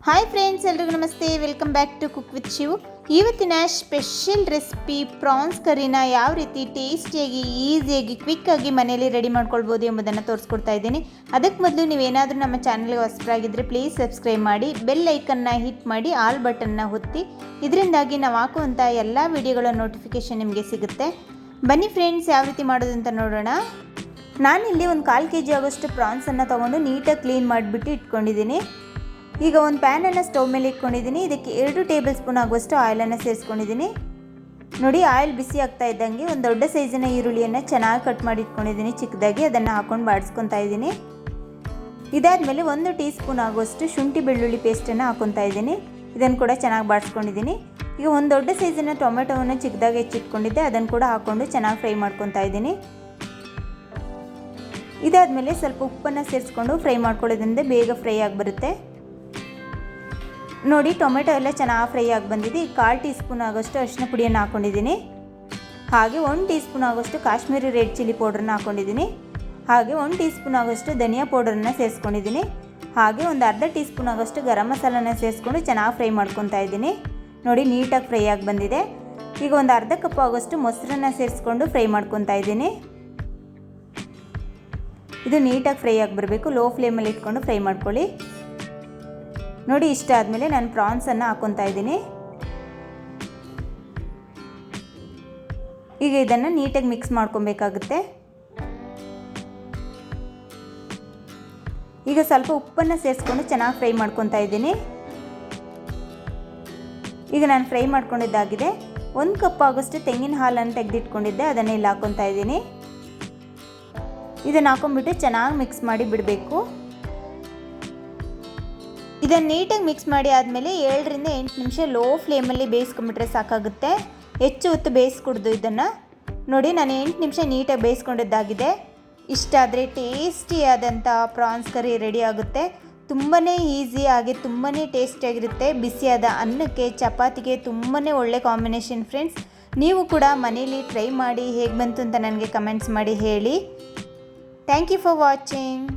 Hi friends, ಎಲ್ರಿಗೂ ನಮಸ್ತೆ. Welcome back to cook with Shivu. ಇವತ್ತಿನ ಸ್ಪೆಷಲ್ ರೆಸಿಪಿ ಪ್ರಾನ್ಸ್ ಕರಿನ ಯಾವ ರೀತಿ ಟೇಸ್ಟಿಯಾಗಿ, ಈಸಿಯಾಗಿ, ಕ್ವಿಕ್ಕಾಗಿ ಮನೆಯಲ್ಲಿ ರೆಡಿ ಮಾಡ್ಕೊಳ್ಬೋದು ಎಂಬುದನ್ನು ತೋರಿಸ್ಕೊಡ್ತಾ ಇದ್ದೀನಿ. ಅದಕ್ಕೆ ಮೊದಲು ನೀವೇನಾದರೂ ನಮ್ಮ ಚಾನಲ್ಗೆ ಹೊಸಬರಾಗಿದ್ದರೆ ಪ್ಲೀಸ್ ಸಬ್ಸ್ಕ್ರೈಬ್ ಮಾಡಿ, ಬೆಲ್ ಐಕನ್ನ ಹಿಟ್ ಮಾಡಿ, ಆಲ್ ಬಟನ್ನ ಒತ್ತಿ. ಇದರಿಂದಾಗಿ ನಾವು ಹಾಕುವಂಥ ಎಲ್ಲ ವಿಡಿಯೋಗಳ ನೋಟಿಫಿಕೇಷನ್ ನಿಮಗೆ ಸಿಗುತ್ತೆ. ಬನ್ನಿ ಫ್ರೆಂಡ್ಸ್, ಯಾವ ರೀತಿ ಮಾಡೋದು ಅಂತ ನೋಡೋಣ. ನಾನಿಲ್ಲಿ ಒಂದು 1/4 kg ಆಗೋಷ್ಟು ಪ್ರಾನ್ಸನ್ನು ತೊಗೊಂಡು ನೀಟಾಗಿ ಕ್ಲೀನ್ ಮಾಡಿಬಿಟ್ಟು ಇಟ್ಕೊಂಡಿದ್ದೀನಿ. ಈಗ ಒಂದು ಪ್ಯಾನನ್ನು ಸ್ಟವ್ ಮೇಲೆ ಇಟ್ಕೊಂಡಿದ್ದೀನಿ. ಇದಕ್ಕೆ 2 ಟೇಬಲ್ ಸ್ಪೂನ್ ಆಗುವಷ್ಟು ಆಯಿಲನ್ನು ಸೇರಿಸ್ಕೊಂಡಿದ್ದೀನಿ. ನೋಡಿ, ಆಯಿಲ್ ಬಿಸಿ ಆಗ್ತಾ ಇದ್ದಂಗೆ ಒಂದು ದೊಡ್ಡ ಸೈಜಿನ ಈರುಳ್ಳಿಯನ್ನು ಚೆನ್ನಾಗಿ ಕಟ್ ಮಾಡಿ ಇಟ್ಕೊಂಡಿದ್ದೀನಿ. ಚಿಕ್ಕದಾಗಿ ಅದನ್ನು ಹಾಕೊಂಡು ಬಾಡಿಸ್ಕೊತಾ ಇದ್ದೀನಿ. ಇದಾದಮೇಲೆ 1 ಟೀ ಸ್ಪೂನ್ ಆಗುವಷ್ಟು ಶುಂಠಿ ಬೆಳ್ಳುಳ್ಳಿ ಪೇಸ್ಟನ್ನು ಹಾಕೊತಾ ಇದ್ದೀನಿ. ಇದನ್ನು ಕೂಡ ಚೆನ್ನಾಗಿ ಬಾಡಿಸ್ಕೊಂಡಿದ್ದೀನಿ. ಈಗ ಒಂದು ದೊಡ್ಡ ಸೈಜಿನ ಟೊಮೆಟೊವನ್ನು ಚಿಕ್ಕದಾಗಿ ಹೆಚ್ಚಿಟ್ಕೊಂಡಿದ್ದೆ, ಅದನ್ನು ಕೂಡ ಹಾಕ್ಕೊಂಡು ಚೆನ್ನಾಗಿ ಫ್ರೈ ಮಾಡ್ಕೊತಾ ಇದ್ದೀನಿ. ಇದಾದಮೇಲೆ ಸ್ವಲ್ಪ ಉಪ್ಪನ್ನು ಸೇರಿಸ್ಕೊಂಡು ಫ್ರೈ ಮಾಡ್ಕೊಳ್ಳೋದ್ರಿಂದ ಬೇಗ ಫ್ರೈ ಆಗಿ ಬರುತ್ತೆ. ನೋಡಿ, ಟೊಮೆಟೊ ಎಲ್ಲ ಚೆನ್ನಾಗಿ ಫ್ರೈ ಆಗಿ ಬಂದಿದೆ. 1/4 ಟೀ ಸ್ಪೂನ್ ಆಗೋಷ್ಟು ಅರಿಶಿನ ಪುಡಿಯನ್ನು ಹಾಕ್ಕೊಂಡಿದ್ದೀನಿ. ಹಾಗೆ 1 ಟೀ ಸ್ಪೂನ್ ಆಗೋಷ್ಟು ಕಾಶ್ಮೀರಿ ರೆಡ್ ಚಿಲ್ಲಿ ಪೌಡ್ರನ್ನ ಹಾಕ್ಕೊಂಡಿದ್ದೀನಿ. ಹಾಗೆ 1 ಟೀ ಸ್ಪೂನ್ ಆಗೋಷ್ಟು ಧನಿಯಾ ಪೌಡರನ್ನು ಸೇರಿಸ್ಕೊಂಡಿದ್ದೀನಿ. ಹಾಗೆ ಒಂದು ಅರ್ಧ ಟೀ ಸ್ಪೂನ್ ಆಗೋಷ್ಟು ಗರಂ ಮಸಾಲನ ಸೇರಿಸ್ಕೊಂಡು ಚೆನ್ನಾಗಿ ಫ್ರೈ ಮಾಡ್ಕೊತಾ ಇದ್ದೀನಿ. ನೋಡಿ, ನೀಟಾಗಿ ಫ್ರೈ ಆಗಿ ಬಂದಿದೆ. ಈಗ ಒಂದು ಅರ್ಧ ಕಪ್ ಆಗೋಷ್ಟು ಮೊಸರನ್ನ ಸೇರಿಸ್ಕೊಂಡು ಫ್ರೈ ಮಾಡ್ಕೊತಾ ಇದ್ದೀನಿ. ಇದು ನೀಟಾಗಿ ಫ್ರೈ ಆಗಿ ಬರಬೇಕು. ಲೋ ಫ್ಲೇಮಲ್ಲಿ ಇಟ್ಕೊಂಡು ಫ್ರೈ ಮಾಡ್ಕೊಳ್ಳಿ. ನೋಡಿ, ಇಷ್ಟ ಆದಮೇಲೆ ನಾನು ಪ್ರಾನ್ಸನ್ನು ಹಾಕ್ಕೊತಾ ಇದ್ದೀನಿ. ಈಗ ಇದನ್ನು ನೀಟಾಗಿ ಮಿಕ್ಸ್ ಮಾಡ್ಕೊಬೇಕಾಗುತ್ತೆ. ಈಗ ಸ್ವಲ್ಪ ಉಪ್ಪನ್ನು ಸೇರಿಸ್ಕೊಂಡು ಚೆನ್ನಾಗಿ ಫ್ರೈ ಮಾಡ್ಕೊತಾ ಇದ್ದೀನಿ. ಈಗ ನಾನು ಫ್ರೈ ಮಾಡ್ಕೊಂಡಿದ್ದಾಗಿದೆ. 1 ಕಪ್ ಆಗೋಷ್ಟು ತೆಂಗಿನ ಹಾಲನ್ನು ತೆಗೆದಿಟ್ಕೊಂಡಿದ್ದೆ, ಅದನ್ನು ಇಲ್ಲಿ ಹಾಕ್ಕೊತಾ ಇದ್ದೀನಿ. ಇದನ್ನು ಹಾಕೊಂಡ್ಬಿಟ್ಟು ಚೆನ್ನಾಗಿ ಮಿಕ್ಸ್ ಮಾಡಿ ಬಿಡಬೇಕು. ಇದನ್ನು ನೀಟಾಗಿ ಮಿಕ್ಸ್ ಮಾಡಿ ಆದಮೇಲೆ 7 ರಿಂದ 8 ನಿಮಿಷ ಲೋ ಫ್ಲೇಮಲ್ಲಿ ಬೇಯಿಸ್ಕೊಂಬಿಟ್ರೆ ಸಾಕಾಗುತ್ತೆ. ಹೆಚ್ಚು ಹೊತ್ತು ಬೇಯಿಸ್ಕೊಡ್ದು ಇದನ್ನು. ನೋಡಿ, ನಾನು 8 ನಿಮಿಷ ನೀಟಾಗಿ ಬೇಯಿಸ್ಕೊಂಡಿದ್ದಾಗಿದೆ. ಇಷ್ಟ ಆದರೆ ಟೇಸ್ಟಿಯಾದಂಥ ಪ್ರಾನ್ಸ್ ಕರಿ ರೆಡಿ ಆಗುತ್ತೆ. ತುಂಬಾ ಈಸಿಯಾಗಿ ತುಂಬಾ ಟೇಸ್ಟಿಯಾಗಿರುತ್ತೆ. ಬಿಸಿಯಾದ ಅನ್ನಕ್ಕೆ, ಚಪಾತಿಗೆ ತುಂಬಾ ಒಳ್ಳೆ ಕಾಂಬಿನೇಷನ್ ಫ್ರೆಂಡ್ಸ್. ನೀವು ಕೂಡ ಮನೇಲಿ ಟ್ರೈ ಮಾಡಿ ಹೇಗೆ ಬಂತು ಅಂತ ನನಗೆ ಕಮೆಂಟ್ಸ್ ಮಾಡಿ ಹೇಳಿ. Thank you for watching.